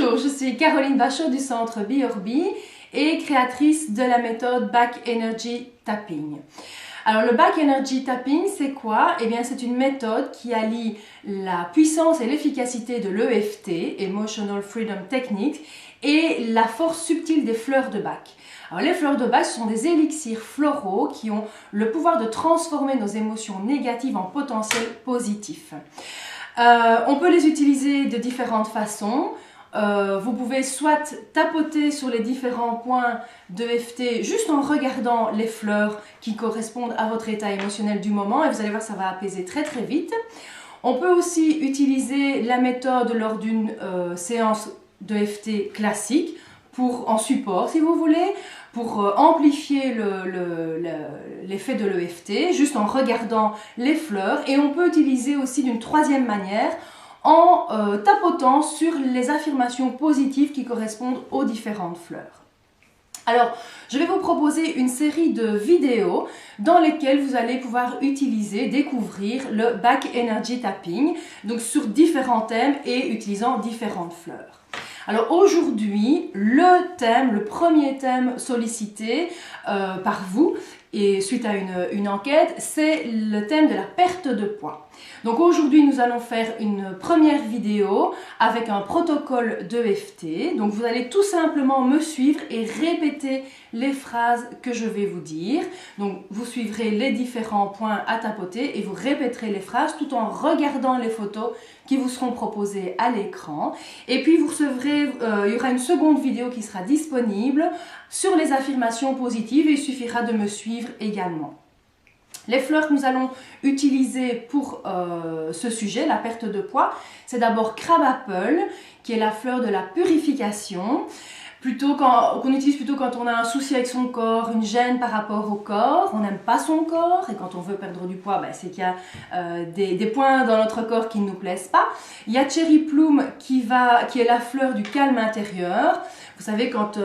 Bonjour, je suis Caroline Bachot du centre Biorbi et créatrice de la méthode Back Energy Tapping. Alors le Back Energy Tapping, c'est quoi? Eh bien c'est une méthode qui allie la puissance et l'efficacité de l'EFT, Emotional Freedom Technique, et la force subtile des fleurs de Bach. Alors les fleurs de Bach sont des élixirs floraux qui ont le pouvoir de transformer nos émotions négatives en potentiel positif. On peut les utiliser de différentes façons. Vous pouvez soit tapoter sur les différents points d'EFT juste en regardant les fleurs qui correspondent à votre état émotionnel du moment et vous allez voir, ça va apaiser très très vite. On peut aussi utiliser la méthode lors d'une séance d'EFT classique en support si vous voulez, pour amplifier l'effet de l'EFT, juste en regardant les fleurs. Et on peut utiliser aussi d'une troisième manière en tapotant sur les affirmations positives qui correspondent aux différentes fleurs. Alors, je vais vous proposer une série de vidéos dans lesquelles vous allez pouvoir découvrir le Back Energy Tapping, donc sur différents thèmes et utilisant différentes fleurs. Alors aujourd'hui, le premier thème sollicité par vous, et suite à une enquête, c'est le thème de la perte de poids. Donc aujourd'hui, nous allons faire une première vidéo avec un protocole d'EFT. Donc vous allez tout simplement me suivre et répéter les phrases que je vais vous dire. Donc vous suivrez les différents points à tapoter et vous répéterez les phrases tout en regardant les photos qui vous seront proposées à l'écran. Et puis vous recevrez, il y aura une seconde vidéo qui sera disponible sur les affirmations positives et il suffira de me suivre également. Les fleurs que nous allons utiliser pour ce sujet, la perte de poids, c'est d'abord Crabapple, qui est la fleur de la purification, qu'on utilise plutôt quand on a un souci avec son corps, une gêne par rapport au corps, on n'aime pas son corps, et quand on veut perdre du poids, c'est qu'il y a des points dans notre corps qui ne nous plaisent pas. Il y a Cherry Plum qui est la fleur du calme intérieur. Vous savez, quand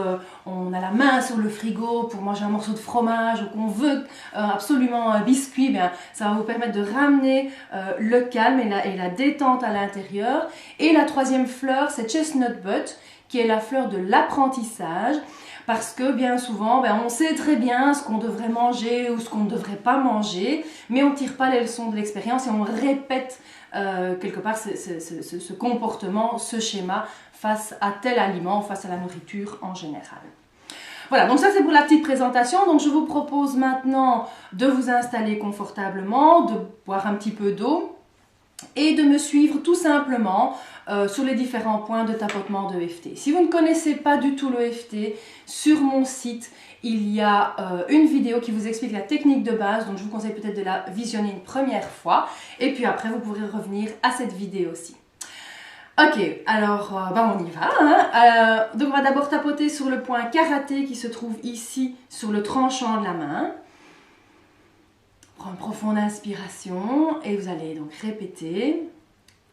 on a la main sur le frigo pour manger un morceau de fromage ou qu'on veut absolument un biscuit, ça va vous permettre de ramener le calme et la détente à l'intérieur. Et la troisième fleur, c'est Chestnut Butt, qui est la fleur de l'apprentissage, parce que bien souvent, on sait très bien ce qu'on devrait manger ou ce qu'on ne devrait pas manger, mais on ne tire pas les leçons de l'expérience et on répète quelque part ce comportement, ce schéma face à tel aliment, face à la nourriture en général. Voilà, donc ça c'est pour la petite présentation. Donc je vous propose maintenant de vous installer confortablement, de boire un petit peu d'eau et de me suivre tout simplement sur les différents points de tapotement d'EFT. Si vous ne connaissez pas du tout l'EFT, sur mon site, il y a une vidéo qui vous explique la technique de base, donc je vous conseille peut-être de la visionner une première fois, et puis après vous pourrez revenir à cette vidéo-ci. Ok, alors on y va. Donc on va d'abord tapoter sur le point karaté qui se trouve ici sur le tranchant de la main. Prends une profonde inspiration et vous allez donc répéter.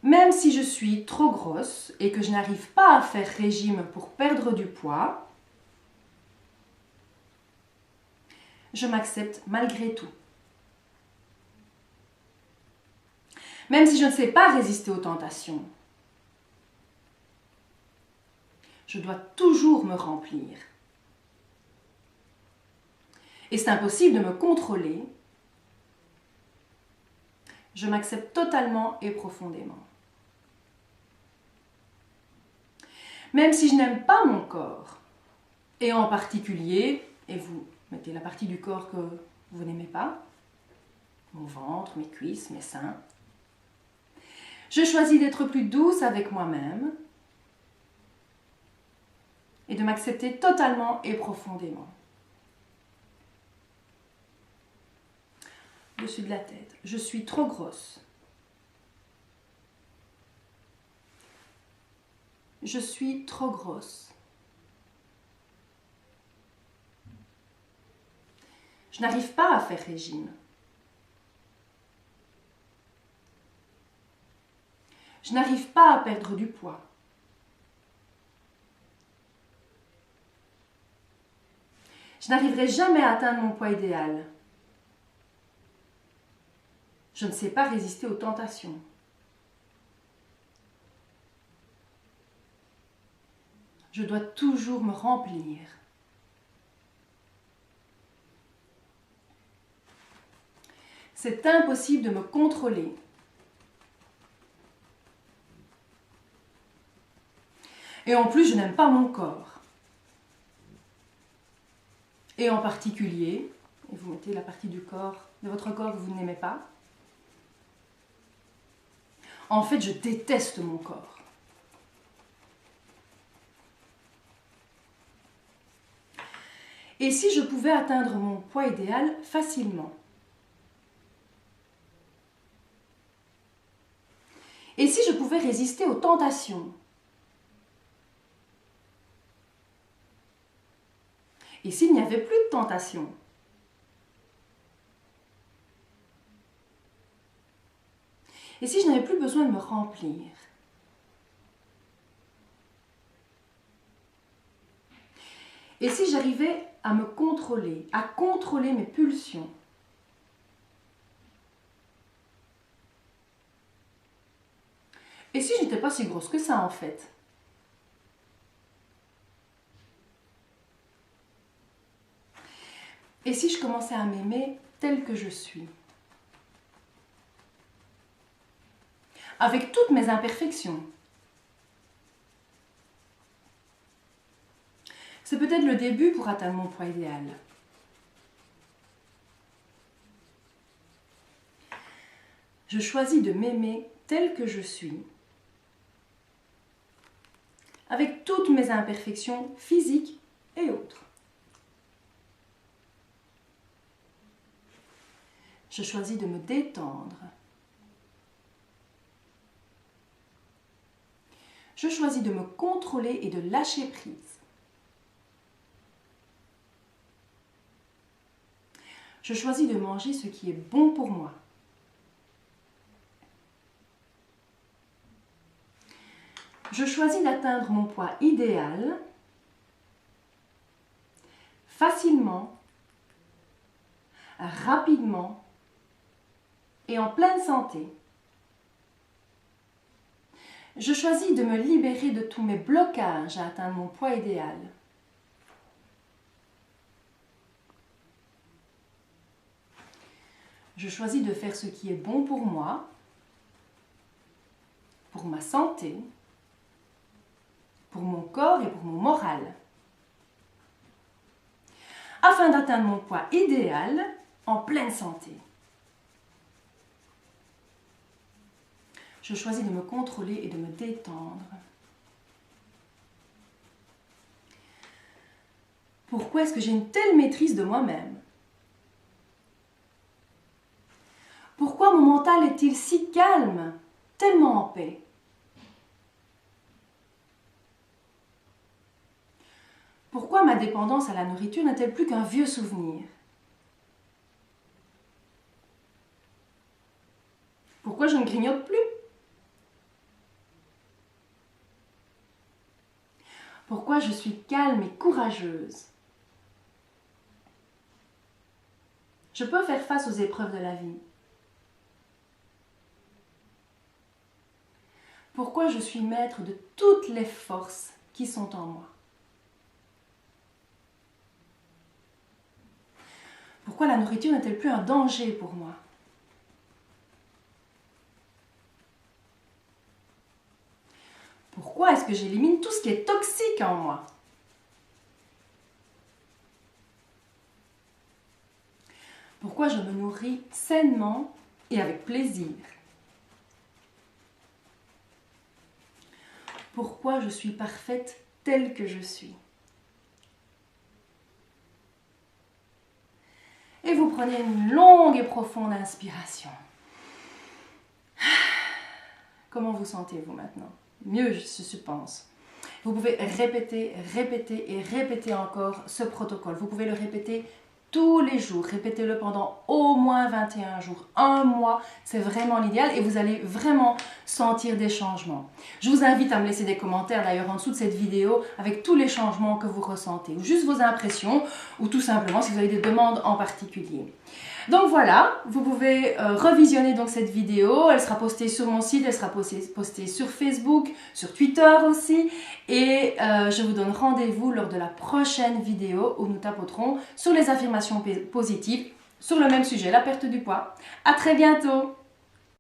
Même si je suis trop grosse et que je n'arrive pas à faire régime pour perdre du poids, je m'accepte malgré tout. Même si je ne sais pas résister aux tentations, je dois toujours me remplir. Et c'est impossible de me contrôler. Je m'accepte totalement et profondément. Même si je n'aime pas mon corps, et en particulier, et vous mettez la partie du corps que vous n'aimez pas, mon ventre, mes cuisses, mes seins, je choisis d'être plus douce avec moi-même et de m'accepter totalement et profondément. Dessus de la tête, je suis trop grosse. Je suis trop grosse. Je n'arrive pas à faire régime. Je n'arrive pas à perdre du poids. Je n'arriverai jamais à atteindre mon poids idéal. Je ne sais pas résister aux tentations. Je dois toujours me remplir. C'est impossible de me contrôler. Et en plus, je n'aime pas mon corps. Et en particulier, et vous mettez la partie du corps, de votre corps que vous n'aimez pas. En fait, je déteste mon corps. Et si je pouvais atteindre mon poids idéal facilement? Et si je pouvais résister aux tentations? Et s'il n'y avait plus de tentations? Et si je n'avais plus besoin de me remplir? Et si j'arrivais à me contrôler, à contrôler mes pulsions? Et si je n'étais pas si grosse que ça en fait? Et si je commençais à m'aimer telle que je suis? Avec toutes mes imperfections. C'est peut-être le début pour atteindre mon poids idéal. Je choisis de m'aimer telle que je suis, avec toutes mes imperfections physiques et autres. Je choisis de me détendre. Je choisis de me contrôler et de lâcher prise. Je choisis de manger ce qui est bon pour moi. Je choisis d'atteindre mon poids idéal facilement, rapidement et en pleine santé. Je choisis de me libérer de tous mes blocages à atteindre mon poids idéal. Je choisis de faire ce qui est bon pour moi, pour ma santé, pour mon corps et pour mon moral, afin d'atteindre mon poids idéal en pleine santé. Je choisis de me contrôler et de me détendre. Pourquoi est-ce que j'ai une telle maîtrise de moi-même? Pourquoi mon mental est-il si calme, tellement en paix? Pourquoi ma dépendance à la nourriture n'est-elle plus qu'un vieux souvenir? Pourquoi je ne grignote plus? Pourquoi je suis calme et courageuse? Je peux faire face aux épreuves de la vie. Pourquoi je suis maître de toutes les forces qui sont en moi? Pourquoi la nourriture n'est-elle plus un danger pour moi? Pourquoi est-ce que j'élimine tout ce qui est toxique en moi? Pourquoi je me nourris sainement et avec plaisir? Pourquoi je suis parfaite telle que je suis? Et vous prenez une longue et profonde inspiration. Comment vous sentez-vous maintenant? Mieux, je pense. Vous pouvez répéter, répéter et répéter encore ce protocole. Vous pouvez le répéter tous les jours. Répétez-le pendant au moins 21 jours, un mois. C'est vraiment l'idéal et vous allez vraiment sentir des changements. Je vous invite à me laisser des commentaires d'ailleurs en dessous de cette vidéo avec tous les changements que vous ressentez ou juste vos impressions ou tout simplement si vous avez des demandes en particulier. Donc voilà, vous pouvez revisionner donc cette vidéo, elle sera postée sur mon site, elle sera postée sur Facebook, sur Twitter aussi, et je vous donne rendez-vous lors de la prochaine vidéo où nous tapoterons sur les affirmations positives sur le même sujet, la perte du poids. À très bientôt!